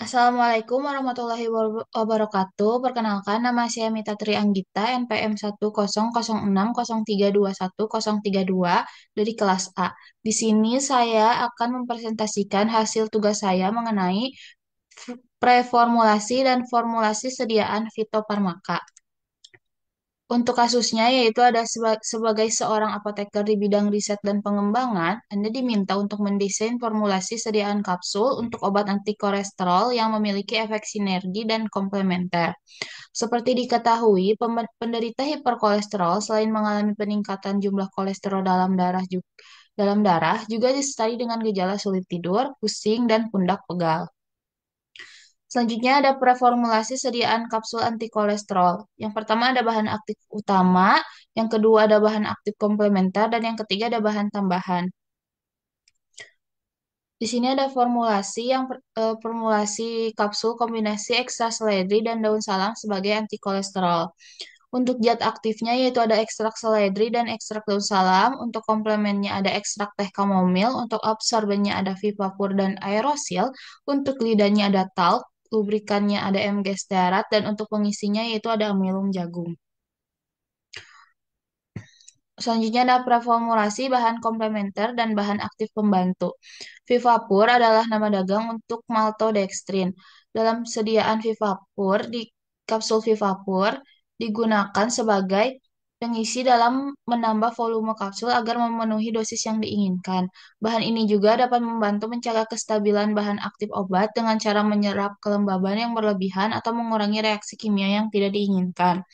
Assalamualaikum warahmatullahi wabarakatuh. Perkenalkan, nama saya Mita Tri Anggita, NPM 10060310321 dari kelas A. Di sini saya akan mempresentasikan hasil tugas saya mengenai preformulasi dan formulasi sediaan fitofarmaka. Untuk kasusnya, yaitu ada sebagai seorang apoteker di bidang riset dan pengembangan, Anda diminta untuk mendesain formulasi sediaan kapsul untuk obat anti kolesterol yang memiliki efek sinergi dan komplementer. Seperti diketahui, penderita hiperkolesterol selain mengalami peningkatan jumlah kolesterol dalam darah juga disertai dengan gejala sulit tidur, pusing, dan pundak pegal. Selanjutnya ada preformulasi sediaan kapsul antikolesterol. Yang pertama ada bahan aktif utama, yang kedua ada bahan aktif komplementer, dan yang ketiga ada bahan tambahan. Di sini ada formulasi kapsul kombinasi ekstra seledri dan daun salam sebagai antikolesterol. Untuk zat aktifnya yaitu ada ekstrak seledri dan ekstrak daun salam. Untuk komplemennya ada ekstrak teh kamomil. Untuk absorbennya ada Vivapur dan aerosil. Untuk lidahnya ada talc. Lubrikannya ada MG stearat. Dan untuk pengisinya yaitu ada amilum jagung. Selanjutnya ada preformulasi bahan komplementer dan bahan aktif pembantu. Vivapur adalah nama dagang untuk maltodextrin. Dalam sediaan Vivapur, di kapsul Vivapur digunakan sebagai pengisi dalam menambah volume kapsul agar memenuhi dosis yang diinginkan. Bahan ini juga dapat membantu mencegah kestabilan bahan aktif obat dengan cara menyerap kelembaban yang berlebihan atau mengurangi reaksi kimia yang tidak diinginkan.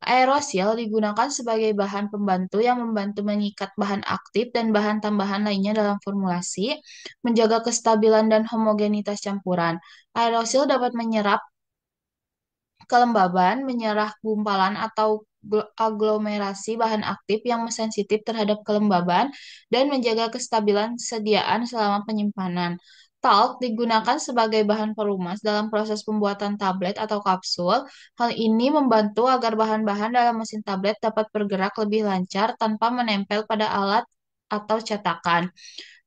Aerosil digunakan sebagai bahan pembantu yang membantu mengikat bahan aktif dan bahan tambahan lainnya dalam formulasi, menjaga kestabilan dan homogenitas campuran. Aerosil dapat menyerap kelembaban, menyerah gumpalan atau aglomerasi bahan aktif yang sensitif terhadap kelembaban, dan menjaga kestabilan sediaan selama penyimpanan. Talc digunakan sebagai bahan perumas dalam proses pembuatan tablet atau kapsul. Hal ini membantu agar bahan-bahan dalam mesin tablet dapat bergerak lebih lancar tanpa menempel pada alat atau cetakan.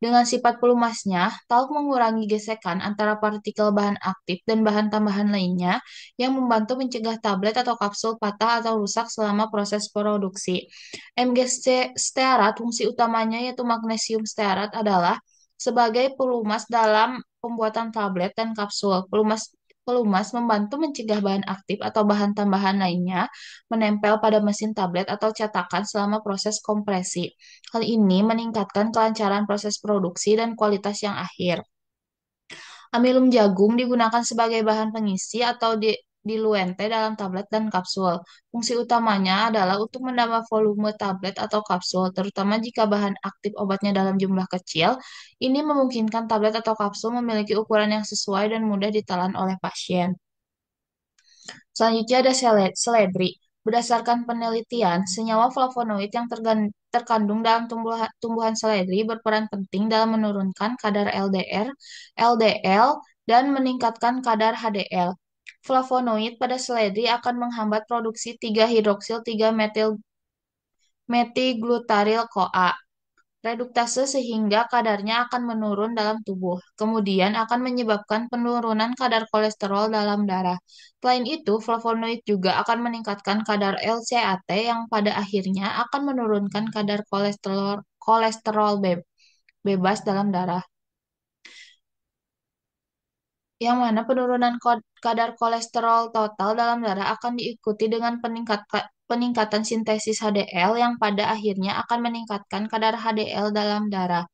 Dengan sifat pelumasnya, talc mengurangi gesekan antara partikel bahan aktif dan bahan tambahan lainnya yang membantu mencegah tablet atau kapsul patah atau rusak selama proses produksi. Stearat, fungsi utamanya yaitu magnesium stearat adalah sebagai pelumas dalam pembuatan tablet dan kapsul. Pelumas membantu mencegah bahan aktif atau bahan tambahan lainnya menempel pada mesin tablet atau cetakan selama proses kompresi. Hal ini meningkatkan kelancaran proses produksi dan kualitas yang akhir. Amilum jagung digunakan sebagai bahan pengisi atau diluente dalam tablet dan kapsul. Fungsi utamanya adalah untuk menambah volume tablet atau kapsul, terutama jika bahan aktif obatnya dalam jumlah kecil. Ini memungkinkan tablet atau kapsul memiliki ukuran yang sesuai dan mudah ditelan oleh pasien. Selanjutnya ada seledri. Berdasarkan penelitian, senyawa flavonoid yang terkandung dalam tumbuhan seledri berperan penting dalam menurunkan kadar LDR, LDL, dan meningkatkan kadar HDL. Flavonoid pada seledri akan menghambat produksi 3-hidroksil 3-metil metiglutaril-CoA reduktase sehingga kadarnya akan menurun dalam tubuh. Kemudian akan menyebabkan penurunan kadar kolesterol dalam darah. Selain itu, flavonoid juga akan meningkatkan kadar LCAT yang pada akhirnya akan menurunkan kadar kolesterol bebas dalam darah. Yang mana penurunan kadar kolesterol total dalam darah akan diikuti dengan peningkatan sintesis HDL yang pada akhirnya akan meningkatkan kadar HDL dalam darah.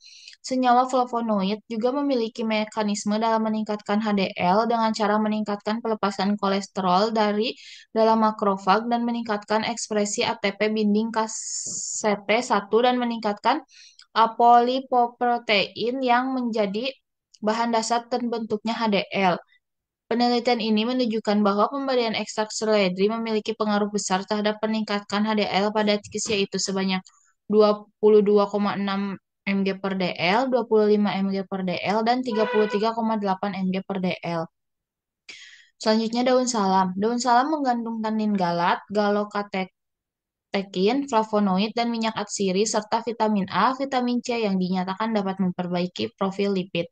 Senyawa flavonoid juga memiliki mekanisme dalam meningkatkan HDL dengan cara meningkatkan pelepasan kolesterol dari dalam makrofag dan meningkatkan ekspresi ATP binding KCT1 dan meningkatkan apolipoprotein yang menjadi bahan dasar terbentuknya HDL. Penelitian ini menunjukkan bahwa pemberian ekstrak seledri memiliki pengaruh besar terhadap peningkatan HDL pada kis yaitu sebanyak 22,6 mg per dl, 25 mg per dl, dan 33,8 mg per dl. Selanjutnya daun salam. Daun salam mengandung tanin galat, galokatekin, katekin, flavonoid, dan minyak atsiri, serta vitamin A, vitamin C yang dinyatakan dapat memperbaiki profil lipid.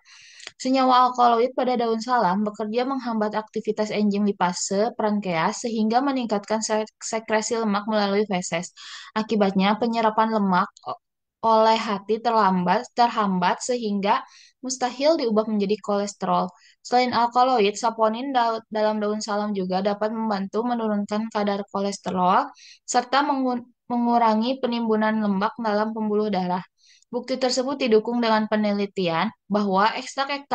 Senyawa alkaloid pada daun salam bekerja menghambat aktivitas enzim lipase pankreas sehingga meningkatkan sekresi lemak melalui feses. Akibatnya, penyerapan lemak oleh hati terhambat sehingga mustahil diubah menjadi kolesterol. Selain alkaloid, saponin dalam daun salam juga dapat membantu menurunkan kadar kolesterol serta mengurangi penimbunan lemak dalam pembuluh darah. Bukti tersebut didukung dengan penelitian bahwa ekstrak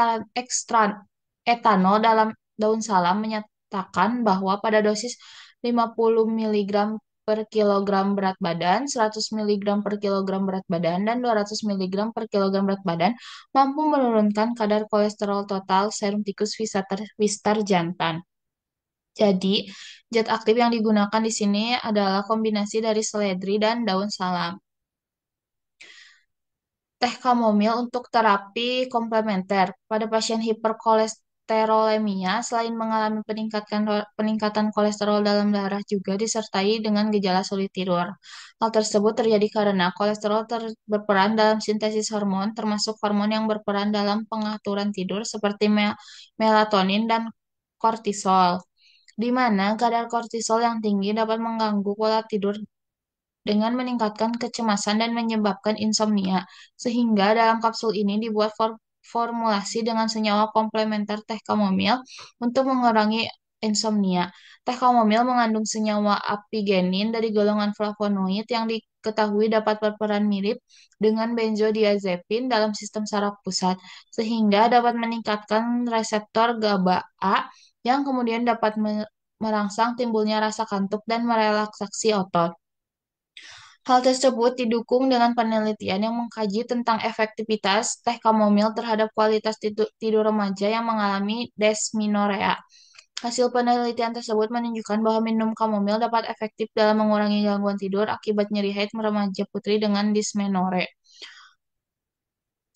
etanol dalam daun salam menyatakan bahwa pada dosis 50 miligram per kilogram berat badan, 100 miligram per kilogram berat badan, dan 200 miligram per kilogram berat badan mampu menurunkan kadar kolesterol total serum tikus Wistar jantan. Jadi, zat aktif yang digunakan di sini adalah kombinasi dari seledri dan daun salam. Teh chamomile untuk terapi komplementer. Pada pasien hiperkolesterolemia, selain mengalami peningkatan kolesterol dalam darah juga disertai dengan gejala sulit tidur. Hal tersebut terjadi karena kolesterol berperan dalam sintesis hormon, termasuk hormon yang berperan dalam pengaturan tidur seperti melatonin dan kortisol, di mana kadar kortisol yang tinggi dapat mengganggu pola tidur dengan meningkatkan kecemasan dan menyebabkan insomnia. Sehingga dalam kapsul ini dibuat formulasi dengan senyawa komplementer teh chamomile untuk mengurangi insomnia. Teh chamomile mengandung senyawa apigenin dari golongan flavonoid yang diketahui dapat berperan mirip dengan benzodiazepin dalam sistem saraf pusat, sehingga dapat meningkatkan reseptor GABA A yang kemudian dapat merangsang timbulnya rasa kantuk dan merelaksasi otot. Hal tersebut didukung dengan penelitian yang mengkaji tentang efektivitas teh chamomile terhadap kualitas tidur remaja yang mengalami dysmenorrhea. Hasil penelitian tersebut menunjukkan bahwa minum chamomile dapat efektif dalam mengurangi gangguan tidur akibat nyeri haid remaja putri dengan dysmenorrhea.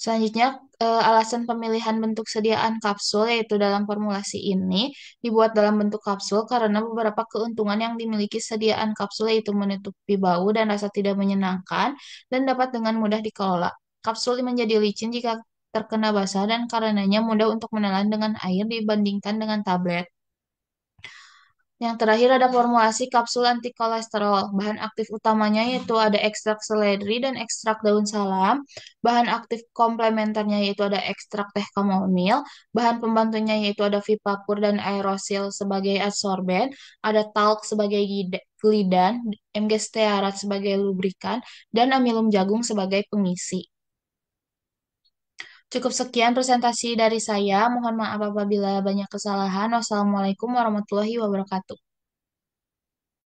Selanjutnya, alasan pemilihan bentuk sediaan kapsul, yaitu dalam formulasi ini dibuat dalam bentuk kapsul karena beberapa keuntungan yang dimiliki sediaan kapsul, yaitu menutupi bau dan rasa tidak menyenangkan, dan dapat dengan mudah dikelola. Kapsul menjadi licin jika terkena basah dan karenanya mudah untuk menelan dengan air dibandingkan dengan tablet. Yang terakhir ada formulasi kapsul anti kolesterol. Bahan aktif utamanya yaitu ada ekstrak seledri dan ekstrak daun salam. Bahan aktif komplementernya yaitu ada ekstrak teh chamomile. Bahan pembantunya yaitu ada Vipapur dan aerosil sebagai adsorben. Ada talc sebagai glidan, MG stearat sebagai lubrikan, dan amilum jagung sebagai pengisi. Cukup sekian presentasi dari saya. Mohon maaf apabila banyak kesalahan. Wassalamualaikum warahmatullahi wabarakatuh.